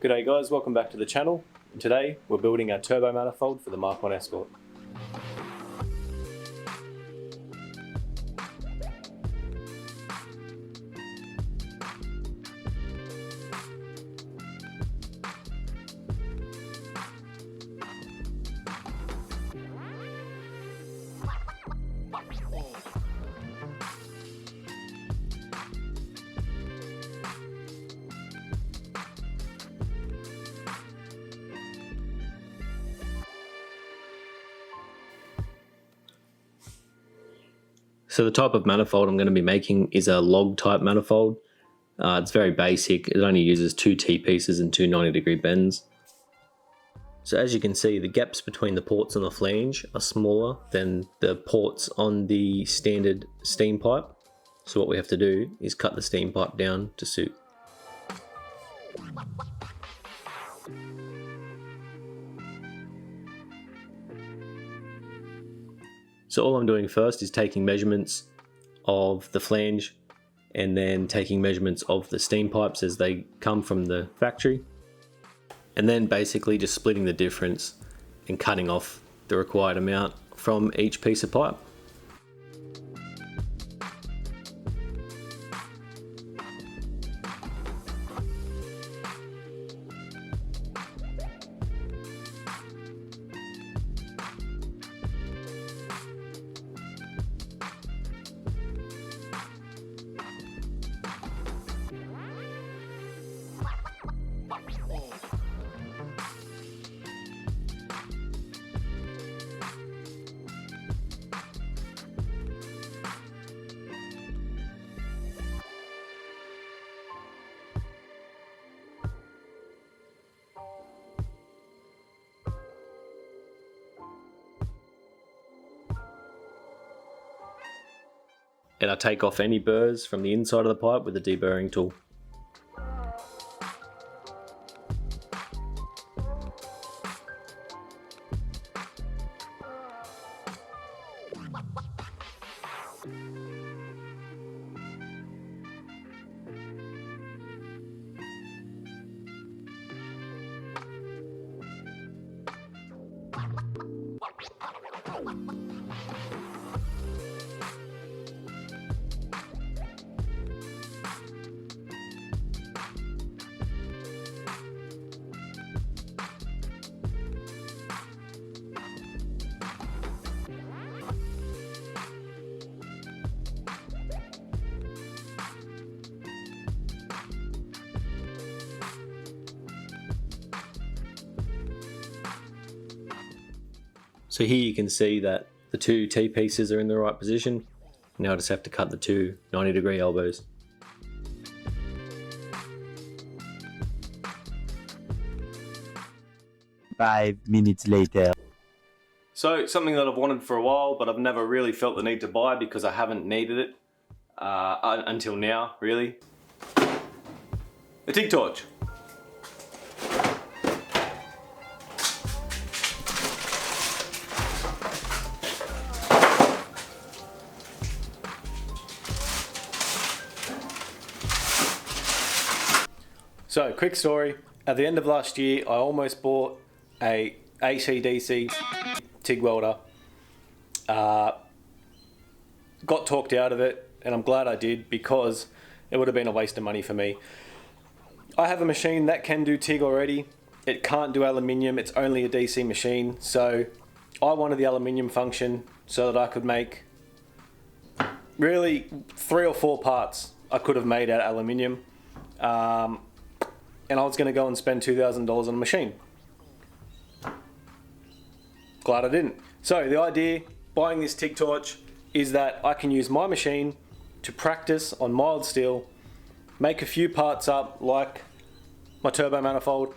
G'day guys, welcome back to the channel. And today we're building our turbo manifold for the Mk1 Escort. So the type of manifold I'm going to be making is a log type manifold. It's very basic. It only uses 2 T-pieces and 2 90-degree bends. So as you can see, the gaps between the ports on the flange are smaller than the ports on the standard steam pipe. So what we have to do is cut the steam pipe down to suit. So all I'm doing first is taking measurements of the flange and then taking measurements of the steam pipes as they come from the factory, and then basically just splitting the difference and cutting off the required amount from each piece of pipe. And I take off any burrs from the inside of the pipe with a deburring tool. So here you can see that the 2 T-pieces are in the right position. Now I just have to cut the 2 90-degree elbows. Five minutes later. So something that I've wanted for a while, but I've never really felt the need to buy because I haven't needed it until now, really. A TIG torch. So, quick story. At the end of last year, I almost bought a AC/DC TIG welder. Got talked out of it, and I'm glad I did because it would have been a waste of money for me. I have a machine that can do TIG already. It can't do aluminium, it's only a DC machine. So I wanted the aluminium function so that I could make really 3 or 4 parts I could have made out of aluminium. And I was going to go and spend $2,000 on a machine. Glad I didn't. So the idea, buying this TIG torch, is that I can use my machine to practice on mild steel, make a few parts up like my turbo manifold,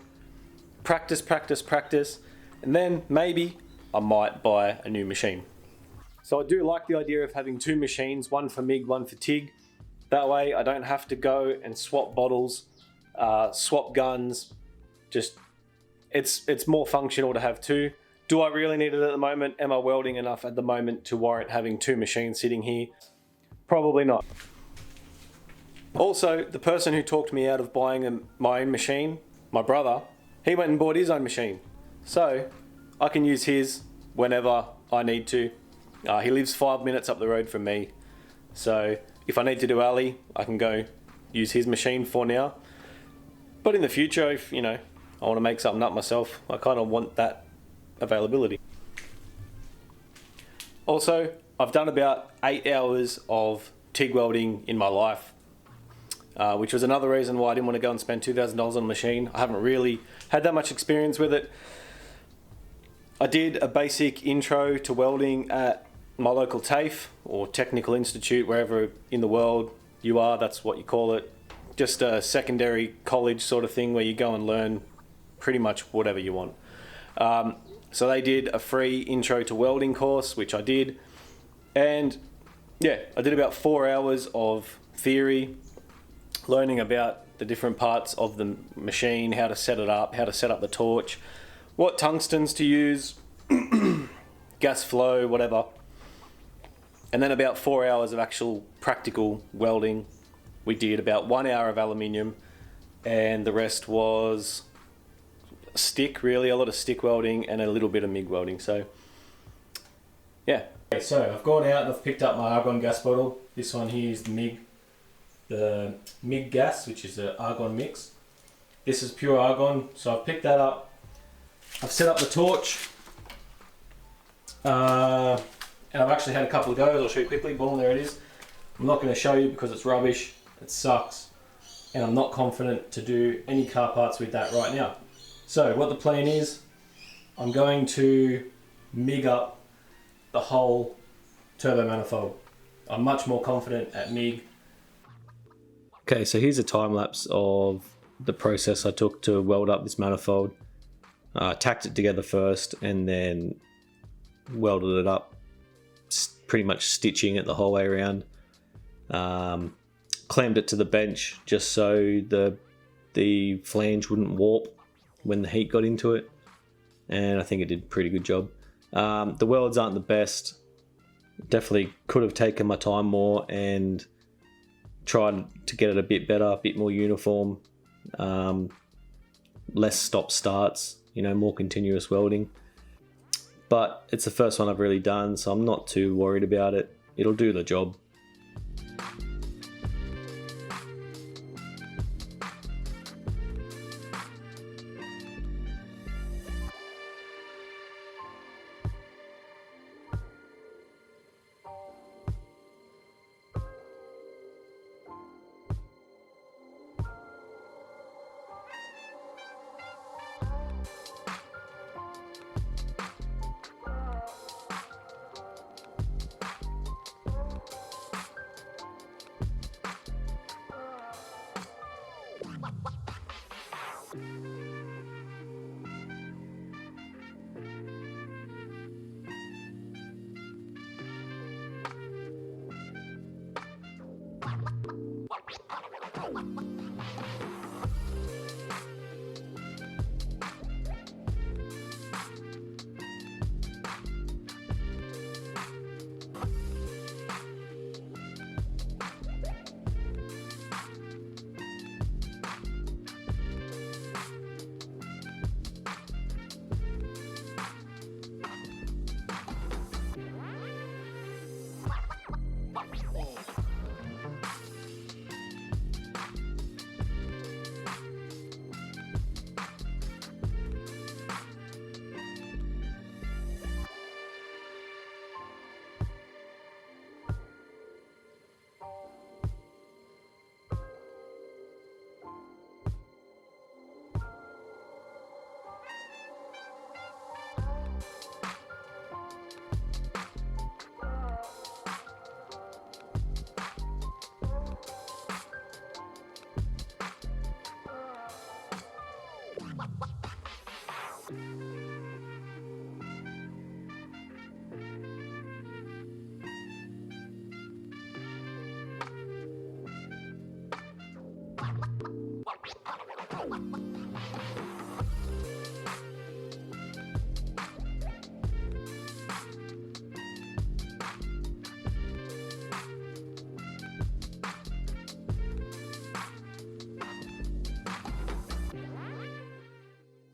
practice, and then maybe I might buy a new machine. So I do like the idea of having 2 machines, one for MIG, one for TIG. That way I don't have to go and swap bottles, swap guns. Just it's more functional to have 2. Do I really need it at the moment? Am I welding enough at the moment to warrant having 2 machines sitting here? Probably not. Also, the person who talked me out of buying my own machine my brother, he went and bought his own machine. So I can use his whenever I need to. He lives 5 minutes up the road from me. So if I need to do alley, I can go use his machine for now. But in the future, if I want to make something up myself, I kind of want that availability. Also, I've done about 8 hours of TIG welding in my life, which was another reason why I didn't want to go and spend $2,000 on a machine. I haven't really had that much experience with it. I did a basic intro to welding at my local TAFE, or Technical Institute, wherever in the world you are, that's what you call it. Just a secondary college sort of thing where you go and learn pretty much whatever you want. So they did a free intro to welding course, which I did. And yeah, I did about 4 hours of theory, learning about the different parts of the machine, how to set it up, how to set up the torch, what tungstens to use, gas flow, whatever. And then about 4 hours of actual practical welding. We did about 1 hour of aluminium, and the rest was stick, really, a lot of stick welding and a little bit of MIG welding. So yeah. Okay, so I've gone out and I've picked up my argon gas bottle. This one here is the MIG gas, which is an argon mix. This is pure argon, so I've picked that up. I've set up the torch, and I've actually had a couple of goes. I'll show you quickly. Boom, there it is. I'm not going to show you because it's rubbish, it sucks, and I'm not confident to do any car parts with that right now. So what the plan is, I'm going to MIG up the whole turbo manifold. I'm much more confident at MIG. Okay, so here's a time lapse of the process I took to weld up this manifold. Tacked it together first and then welded it up, pretty much stitching it the whole way around. Clamped it to the bench just so the flange wouldn't warp when the heat got into it, and I think it did a pretty good job. The welds aren't the best. Definitely could have taken my time more and tried to get it a bit better, a bit more uniform, less stop starts, more continuous welding. But it's the first one I've really done, so I'm not too worried about it. It'll do the job.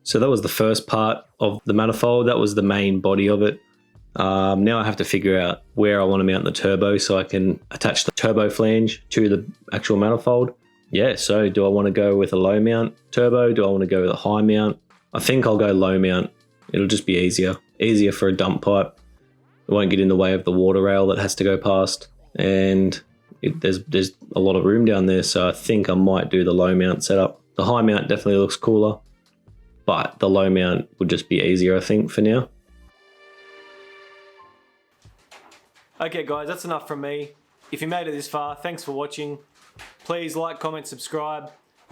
So that was the first part of the manifold. That was the main body of it. Now I have to figure out where I want to mount the turbo so I can attach the turbo flange to the actual manifold. Yeah, so do I want to go with a low mount turbo? Do I want to go with a high mount? I think I'll go low mount. It'll just be easier. Easier for a dump pipe. It won't get in the way of the water rail that has to go past. And there's a lot of room down there, so I think I might do the low mount setup. The high mount definitely looks cooler, but the low mount would just be easier, I think, for now. Okay guys, that's enough from me. If you made it this far, thanks for watching. Please like, comment, subscribe,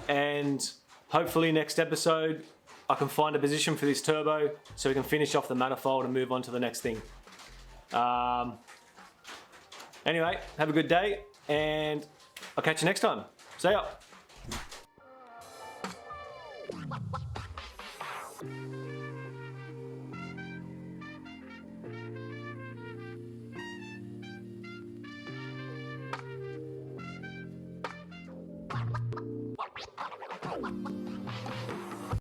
and hopefully next episode I can find a position for this turbo so we can finish off the manifold and move on to the next thing. Anyway, have a good day, and I'll catch you next time. See ya.